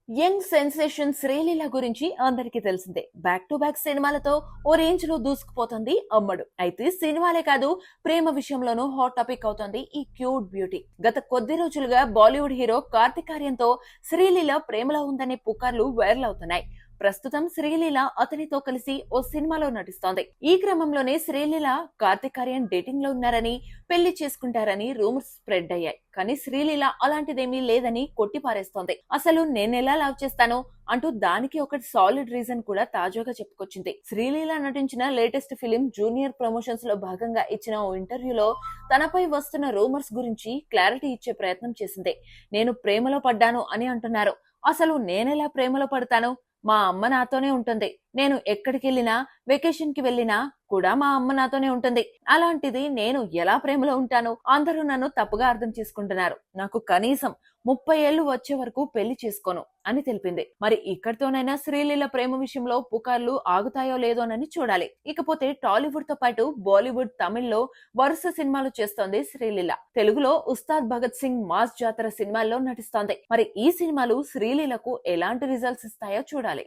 Young sensation Sreeleela గురించి అందరికీ తెలిసిందే. బ్యాక్ టు బ్యాక్ సినిమాలతో ఓ రేంజ్ లో దూసుకుపోతుంది అమ్మడు. అయితే సినిమాలే కాదు, ప్రేమ విషయంలోనూ హాట్ టాపిక్ అవుతోంది ఈ క్యూట్ బ్యూటీ. గత కొద్ది రోజులుగా బాలీవుడ్ హీరో కార్తిక్ ఆర్యన్తో శ్రీలీల ప్రేమలో ఉందనే పుకార్లు వైరల్ అవుతున్నాయి. ప్రస్తుతం శ్రీలీల అతనితో కలిసి ఓ సినిమాలో నటిస్తోంది. ఈ క్రమంలోనే శ్రీలీల కార్తిక్ ఆర్యన్ డేటింగ్ లో ఉన్నారని, పెళ్లి చేసుకుంటారని రూమర్స్ స్ప్రెడ్ అయ్యాయి. కానీ శ్రీలీల అలాంటిదేమీ లేదని కొట్టిపారేస్తోంది. అసలు నేనెలా లవ్ చేస్తాను అంటూ దానికి ఒక సాలిడ్ రీజన్ కూడా తాజాగా చెప్పుకొచ్చింది. శ్రీలీల నటించిన లేటెస్ట్ ఫిలిం జూనియర్ ప్రమోషన్స్ లో భాగంగా ఇచ్చిన ఓ ఇంటర్వ్యూలో తనపై వస్తున్న రూమర్స్ గురించి క్లారిటీ ఇచ్చే ప్రయత్నం చేసింది. నేను ప్రేమలో పడ్డాను అని అంటున్నారు. అసలు నేనెలా ప్రేమలో పడతాను? మా అమ్మ నాతోనే ఉంటుంది. నేను ఎక్కడికి వెళ్ళినా, వెకేషన్ కి వెళ్ళినా కూడా మా అమ్మ నాతోనే ఉంటుంది. అలాంటిది నేను ఎలా ప్రేమలో ఉంటాను? అందరూ నన్ను తప్పుగా అర్థం చేసుకుంటున్నారు. నాకు కనీసం 30 ఏళ్లు వచ్చే వరకు పెళ్లి చేసుకోను అని తెలిపింది. మరి ఇక్కడితోనైనా శ్రీలీల ప్రేమ విషయంలో పుకార్లు ఆగుతాయో లేదోనని చూడాలి. ఇకపోతే టాలీవుడ్ తో పాటు బాలీవుడ్, తమిళ్లో వరుస సినిమాలు చేస్తోంది శ్రీలీల. తెలుగులో ఉస్తాద్ భగత్ సింగ్, మాస్ జాతర సినిమాల్లో నటిస్తోంది. మరి ఈ సినిమాలు శ్రీలీలకు ఎలాంటి రిజల్ట్స్ ఇస్తాయో చూడాలి.